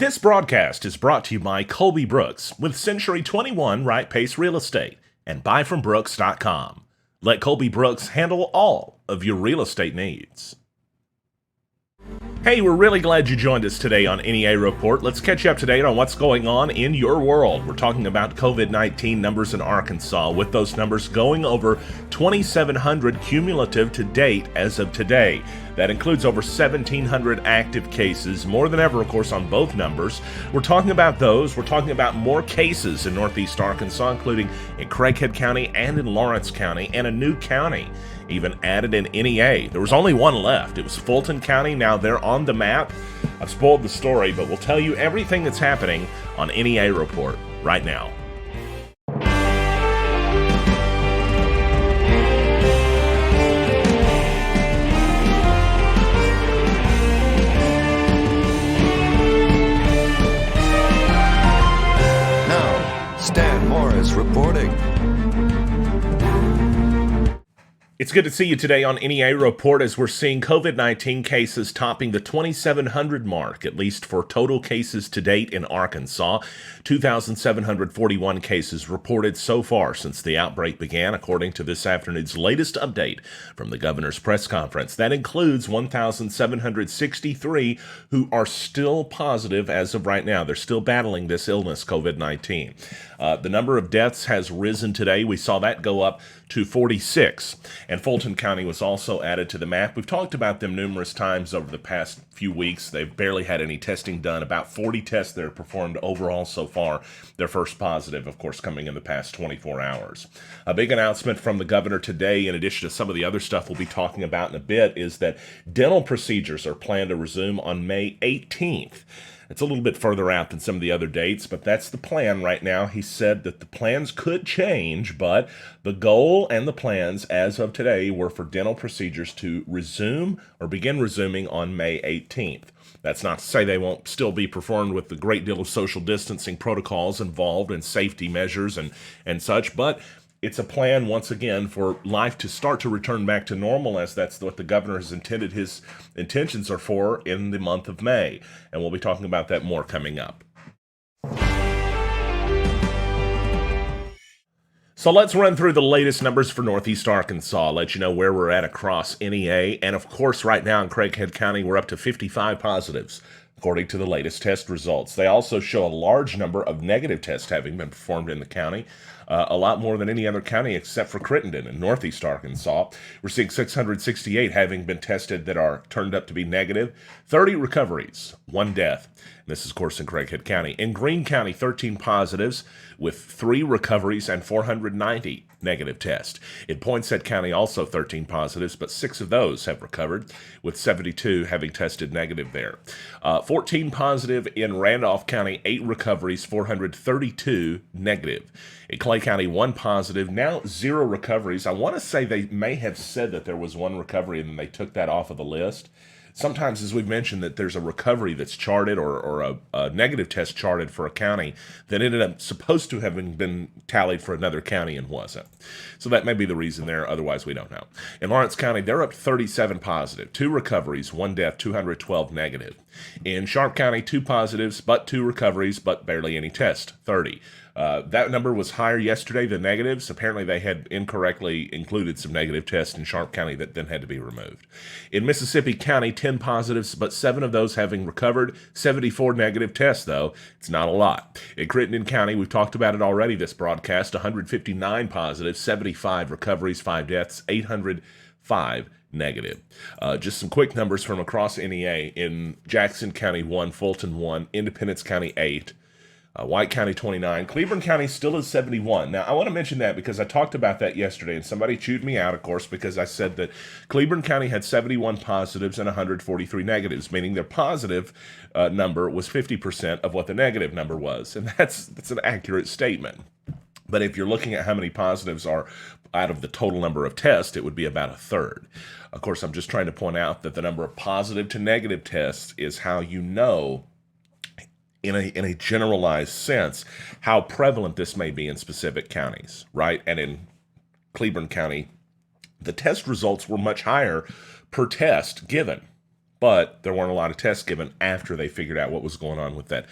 This broadcast is brought to you by Colby Brooks with Century 21 Right Pace Real Estate and buyfrombrooks.com. Let Colby Brooks handle all of your real estate needs. Hey, we're really glad you joined us today on NEA Report. Let's catch you up to date on what's going on in your world. We're talking about COVID-19 numbers in Arkansas, with those numbers going over 2,700 cumulative to date as of today. That includes over 1,700 active cases, more than ever, of course, on both numbers. We're talking about those. We're talking about more cases in northeast Arkansas, including in Craighead County and in Lawrence County, and a new county even added in NEA. There was only one left. It was Fulton County. Now they're on the map. I've spoiled the story, but we'll tell you everything that's happening on NEA Report right now. Stan Morris reporting. It's good to see you today on NEA Report as we're seeing COVID-19 cases topping the 2,700 mark, at least for total cases to date in Arkansas. 2,741 cases reported so far since the outbreak began, according to this afternoon's latest update from the governor's press conference. That includes 1,763 who are still positive as of right now. They're still battling this illness, COVID-19. The number of deaths has risen today. We saw that go up to 46. And Fulton County was also added to the map. We've talked about them numerous times over the past few weeks. They've barely had any testing done. About 40 tests that are performed overall so far. Their first positive, of course, coming in the past 24 hours. A big announcement from the governor today, in addition to some of the other stuff we'll be talking about in a bit, is that dental procedures are planned to resume on May 18th. It's a little bit further out than some of the other dates, but that's the plan right now. He said that the plans could change, but the goal and the plans as of today were for dental procedures to resume or begin resuming on May 18th. That's not to say they won't still be performed with the great deal of social distancing protocols involved and safety measures and such, but it's a plan, once again, for life to start to return back to normal, as that's what the governor has intended his intentions are for in the month of May. And we'll be talking about that more coming up. So let's run through the latest numbers for Northeast Arkansas, let you know where we're at across NEA. And of course, right now in Craighead County, we're up to 55 positives, according to the latest test results. They also show a large number of negative tests having been performed in the county, a lot more than any other county except for Crittenden in northeast Arkansas. We're seeing 668 having been tested that are turned up to be negative, 30 recoveries, 1 death. And this is, of course, in Craighead County. In Greene County, 13 positives with 3 recoveries and 490 negative tests. In Poinsett County, also 13 positives, but 6 of those have recovered, with 72 having tested negative there. 14 positive in Randolph County, 8 recoveries, 432 negative. In Clay County, 1 positive, now 0 recoveries. I want to say they may have said that there was 1 recovery and then they took that off of the list. Sometimes, as we've mentioned, that there's a recovery that's charted or a negative test charted for a county that ended up supposed to have been tallied for another county and wasn't. So that may be the reason there. Otherwise, we don't know. In Lawrence County, they're up to 37 positive, 2 recoveries, 1 death, 212 negative. In Sharp County, 2 positives, but 2 recoveries, but barely any test, 30. That number was higher yesterday than negatives. Apparently, they had incorrectly included some negative tests in Sharp County that then had to be removed. In Mississippi County, 10 positives, but 7 of those having recovered. 74 negative tests, though. It's not a lot. In Crittenden County, we've talked about it already this broadcast, 159 positives, 75 recoveries, 5 deaths, 805 negative. Just some quick numbers from across NEA. In Jackson County, 1, Fulton 1, Independence County 8, White County 29. Cleveland County still is 71. Now, I want to mention that because I talked about that yesterday, and somebody chewed me out, of course, because I said that Cleveland County had 71 positives and 143 negatives, meaning their positive number was 50% of what the negative number was. And that's an accurate statement. But if you're looking at how many positives are out of the total number of tests, it would be about a third. Of course, I'm just trying to point out that the number of positive to negative tests is how you know, in a generalized sense, how prevalent this may be in specific counties, right? And in Cleveland County, the test results were much higher per test given. but there weren't a lot of tests given after they figured out what was going on with the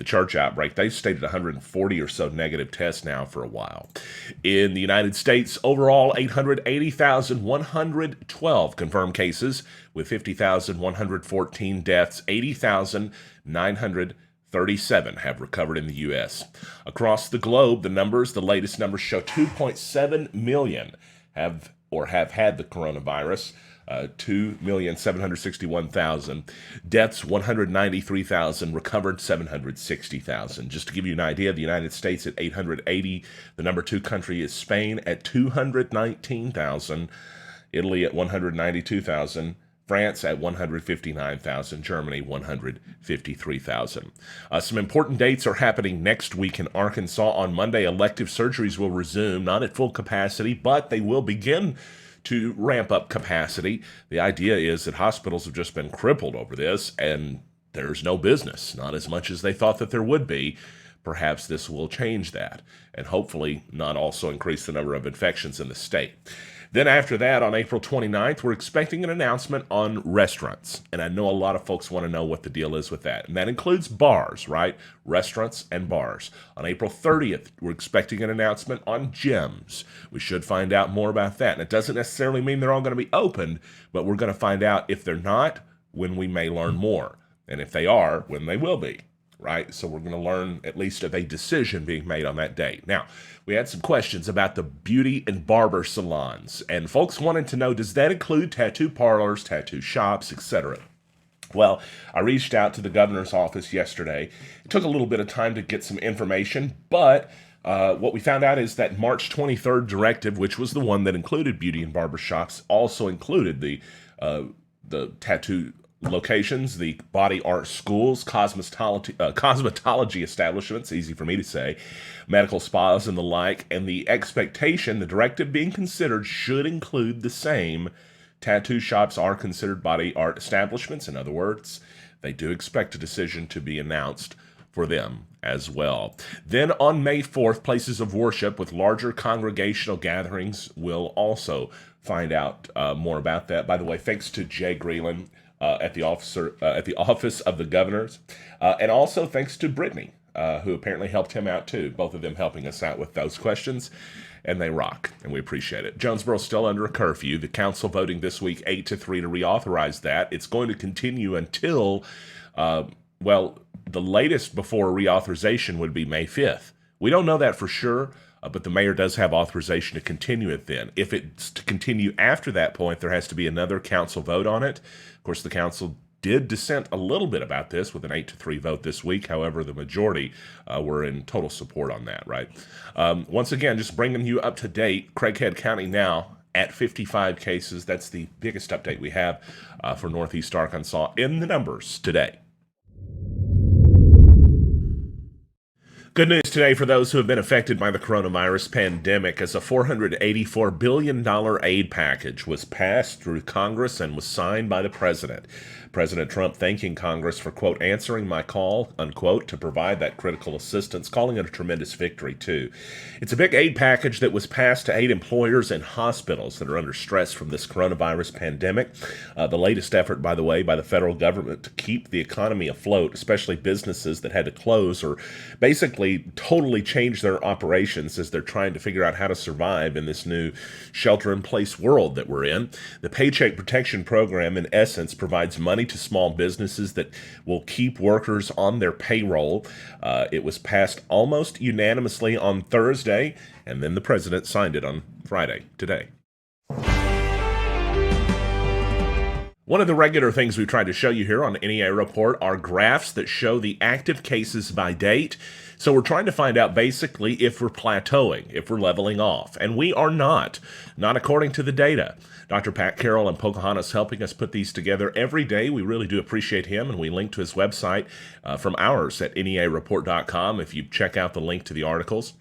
church outbreak. They've stated 140 or so negative tests now for a while. In the United States, overall 880,112 confirmed cases with 50,114 deaths, 80,937 have recovered in the U.S. Across the globe, the latest numbers show 2.7 million have had the coronavirus. 2,761,000. Deaths, 193,000. Recovered, 760,000. Just to give you an idea, the United States at 880. The number 2 country is Spain at 219,000. Italy at 192,000. France at 159,000, Germany 153,000. Some important dates are happening next week in Arkansas. On Monday, elective surgeries will resume, not at full capacity, but they will begin to ramp up capacity. The idea is that hospitals have just been crippled over this, and there's no business, not as much as they thought that there would be. Perhaps this will change that, and hopefully not also increase the number of infections in the state. Then after that, on April 29th, we're expecting an announcement on restaurants. And I know a lot of folks want to know what the deal is with that. And that includes bars, right? Restaurants and bars. On April 30th, we're expecting an announcement on gyms. We should find out more about that. And it doesn't necessarily mean they're all going to be opened, but we're going to find out if they're not, when we may learn more. And if they are, when they will be. Right? So we're going to learn at least of a decision being made on that date. Now, we had some questions about the beauty and barber salons, and folks wanted to know, does that include tattoo parlors, tattoo shops, etc.? Well, I reached out to the governor's office yesterday. It took a little bit of time to get some information, but what we found out is that March 23rd directive, which was the one that included beauty and barber shops, also included the tattoo locations, the body art schools, cosmetology establishments, easy for me to say, medical spas and the like, and the expectation, the directive being considered, should include the same. Tattoo shops are considered body art establishments. In other words, they do expect a decision to be announced for them as well. Then on May 4th, places of worship with larger congregational gatherings will also find out more about that. By the way, thanks to Jay Greene, at the office of the governors, and also thanks to Brittany, who apparently helped him out too. Both of them helping us out with those questions, and they rock, and we appreciate it. Jonesboro's still under a curfew. The council voting this week 8-3 to reauthorize that. It's going to continue until, the latest before reauthorization would be May 5th. We don't know that for sure. But the mayor does have authorization to continue it then. If it's to continue after that point, there has to be another council vote on it. Of course, the council did dissent a little bit about this with an 8-3 vote this week. However, the majority were in total support on that, right? Once again, just bringing you up to date, Craighead County now at 55 cases. That's the biggest update we have for Northeast Arkansas in the numbers today. Good news today for those who have been affected by the coronavirus pandemic, as a $484 billion aid package was passed through Congress and was signed by the president. President Trump thanking Congress for, quote, answering my call, unquote, to provide that critical assistance, calling it a tremendous victory, too. It's a big aid package that was passed to aid employers and hospitals that are under stress from this coronavirus pandemic. The latest effort, by the way, by the federal government to keep the economy afloat, especially businesses that had to close or basically totally change their operations as they're trying to figure out how to survive in this new shelter-in-place world that we're in. The Paycheck Protection Program, in essence, provides money to small businesses that will keep workers on their payroll. It was passed almost unanimously on Thursday, and then the president signed it on Friday, today. One of the regular things we try to show you here on NEA Report are graphs that show the active cases by date. So we're trying to find out basically if we're plateauing, if we're leveling off. And we are not according to the data. Dr. Pat Carroll and Pocahontas helping us put these together every day. We really do appreciate him, and we link to his website from ours at neareport.com if you check out the link to the articles.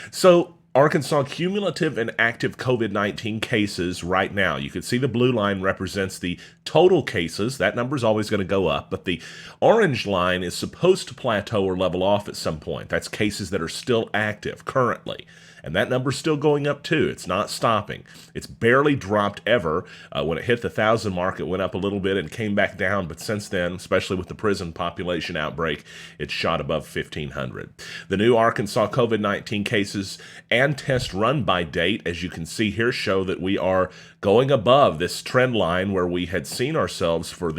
So Arkansas cumulative and active COVID-19 cases right now. You can see the blue line represents the total cases. That number is always going to go up, but the orange line is supposed to plateau or level off at some point. That's cases that are still active currently. And And that number's still going up too. It's not stopping. It's barely dropped ever. When it hit the 1,000 mark, it went up a little bit and came back down. But since then, especially with the prison population outbreak, it's shot above 1,500. The new Arkansas COVID-19 cases and test run by date, as you can see here, show that we are going above this trend line where we had seen ourselves for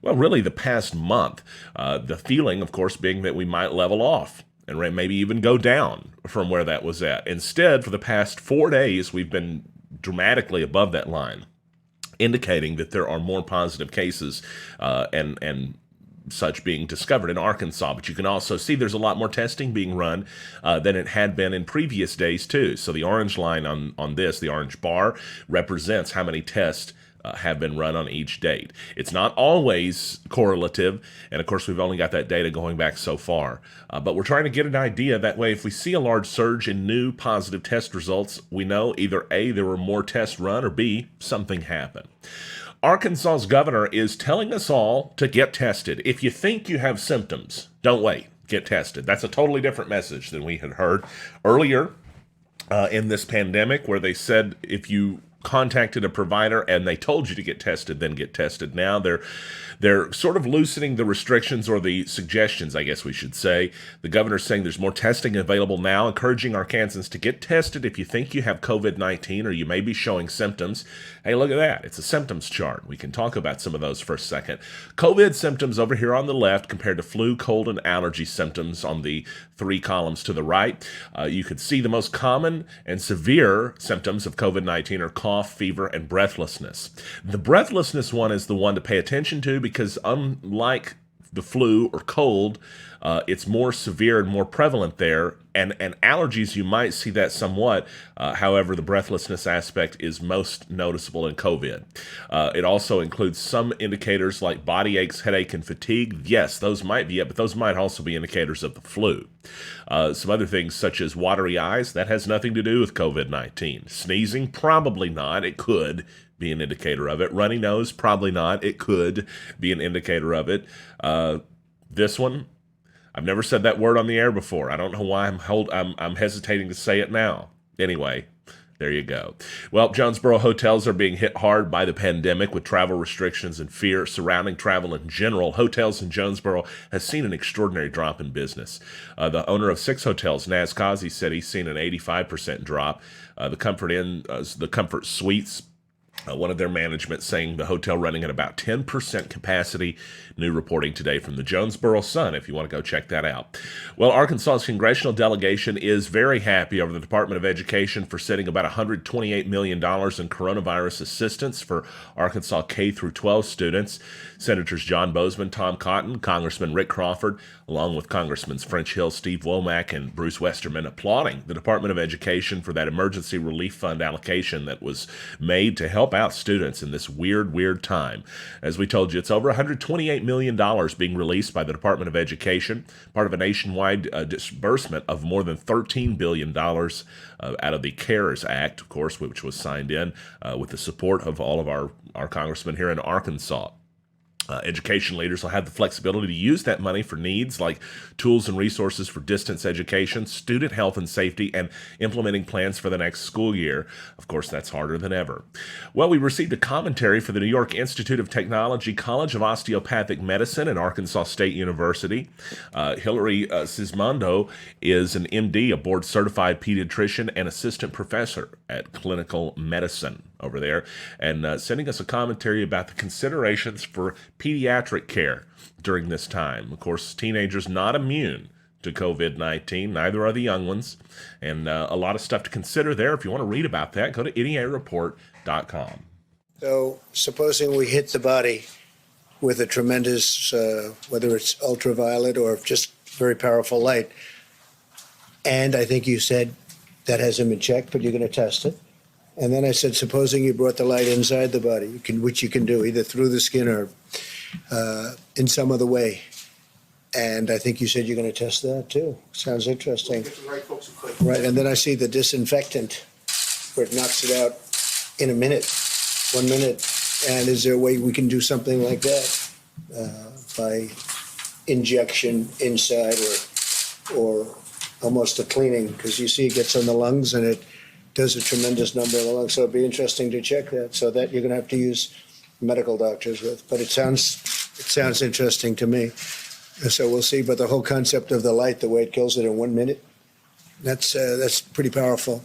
really the past month. The feeling, of course, being that we might level off and maybe even go down from where that was at. Instead, for the past 4 days, we've been dramatically above that line, indicating that there are more positive cases and such being discovered in Arkansas. But you can also see there's a lot more testing being run than it had been in previous days too. So the orange line on this, the orange bar, represents how many tests have been run on each date. It's not always correlative, and of course we've only got that data going back so far. But we're trying to get an idea. That way, if we see a large surge in new positive test results, we know either A, there were more tests run, or B, something happened. Arkansas's governor is telling us all to get tested. If you think you have symptoms, don't wait. Get tested. That's a totally different message than we had heard earlier in this pandemic, where they said if you contacted a provider and they told you to get tested, then get tested. Now they're sort of loosening the restrictions, or the suggestions, I guess we should say. The governor's saying there's more testing available now, encouraging Arkansans to get tested if you think you have COVID-19 or you may be showing symptoms. Hey, look at that. It's a symptoms chart. We can talk about some of those for a second. COVID symptoms over here on the left compared to flu, cold, and allergy symptoms on the 3 columns to the right. You can see the most common and severe symptoms of COVID-19 are cough, fever, and breathlessness. The breathlessness one is the one to pay attention to, because unlike the flu or cold, it's more severe and more prevalent there. And allergies, you might see that somewhat. However, the breathlessness aspect is most noticeable in COVID. It also includes some indicators like body aches, headache, and fatigue. Yes, those might be it, but those might also be indicators of the flu. Some other things such as watery eyes, that has nothing to do with COVID-19. Sneezing, probably not. It could be an indicator of it. Runny nose, probably not. It could be an indicator of it. This one, I've never said that word on the air before. I don't know why I'm hesitating to say it now. Anyway, there you go. Well, Jonesboro hotels are being hit hard by the pandemic with travel restrictions and fear surrounding travel in general. Hotels in Jonesboro has seen an extraordinary drop in business. The owner of 6 hotels, Naz Kazi, said he's seen an 85% drop. The Comfort Suites, one of their management saying the hotel running at about 10% capacity. New reporting today from the Jonesboro Sun, if you want to go check that out. Well, Arkansas's congressional delegation is very happy over the Department of Education for setting about $128 million in coronavirus assistance for Arkansas K through 12 students. Senators John Bozeman, Tom Cotton, Congressman Rick Crawford, along with Congressmen French Hill, Steve Womack, and Bruce Westerman, applauding the Department of Education for that emergency relief fund allocation that was made to help out students in this weird time. As we told you, it's over $128 million being released by the Department of Education, part of a nationwide disbursement of more than $13 billion out of the CARES Act, of course, which was signed in with the support of all of our congressmen here in Arkansas. Education leaders will have the flexibility to use that money for needs like tools and resources for distance education, student health and safety, and implementing plans for the next school year. Of course, that's harder than ever. Well, we received a commentary for the New York Institute of Technology College of Osteopathic Medicine at Arkansas State University. Hillary Sismondo is an MD, a board-certified pediatrician and assistant professor at clinical medicine over there, and sending us a commentary about the considerations for pediatric care during this time. Of course, teenagers not immune to COVID-19, neither are the young ones, and a lot of stuff to consider there. If you want to read about that, go to NEAreport.com. So supposing we hit the body with a tremendous, whether it's ultraviolet or just very powerful light, and I think you said that hasn't been checked, but you're going to test it. And then I said, supposing you brought the light inside the body, which you can do either through the skin or in some other way. And I think you said you're going to test that too. Sounds interesting. Right, and then I see the disinfectant where it knocks it out in a minute, 1 minute. And is there a way we can do something like that by injection inside or almost a cleaning, because you see it gets on the lungs and it does a tremendous number in the lungs. So it'd be interesting to check that. So that you're going to have to use medical doctors with. But it sounds interesting to me. So we'll see. But the whole concept of the light, the way it kills it in 1 minute, that's pretty powerful.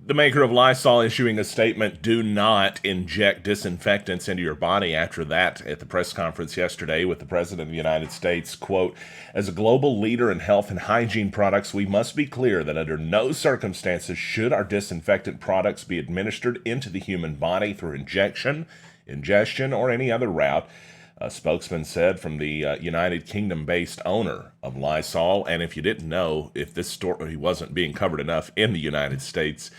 The maker of Lysol issuing a statement, do not inject disinfectants into your body after that at the press conference yesterday with the President of the United States. Quote, as a global leader in health and hygiene products, we must be clear that under no circumstances should our disinfectant products be administered into the human body through injection, ingestion, or any other route. A spokesman said from the United Kingdom-based owner of Lysol. And if you didn't know, if this story wasn't being covered enough in the United States,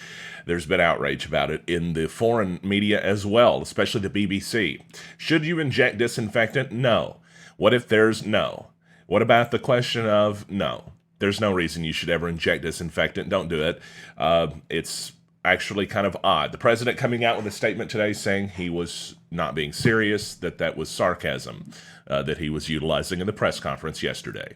there's been outrage about it in the foreign media as well, especially the BBC. Should you inject disinfectant? No. What if there's no? What about the question of no? There's no reason you should ever inject disinfectant. Don't do it. It's actually kind of odd. The president coming out with a statement today saying he was not being serious, that was sarcasm that he was utilizing in the press conference yesterday.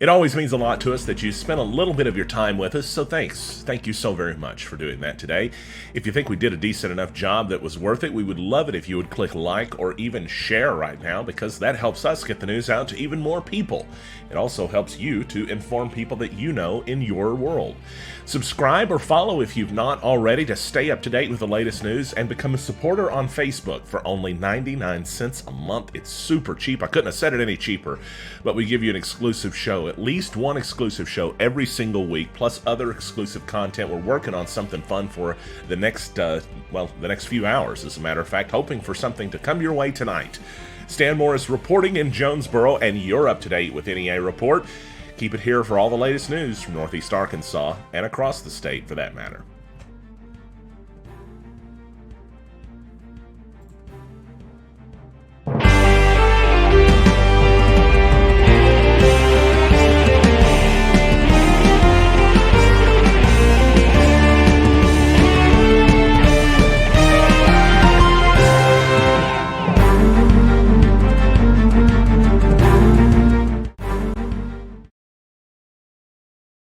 It always means a lot to us that you spend a little bit of your time with us, so thanks. Thank you so very much for doing that today. If you think we did a decent enough job that was worth it, we would love it if you would click like or even share right now, because that helps us get the news out to even more people. It also helps you to inform people that you know in your world. Subscribe or follow if you've not already to stay up to date with the latest news, and become a supporter on Facebook for only 99 cents a month. It's super cheap. I couldn't have said it any cheaper, but we give you an exclusive show, at least one exclusive show every single week, plus other exclusive content. We're working on something fun for the next few hours, as a matter of fact, hoping for something to come your way tonight. Stan Morris reporting in Jonesboro, and you're up to date with NEA Report. Keep it here for all the latest news from Northeast Arkansas and across the state, for that matter.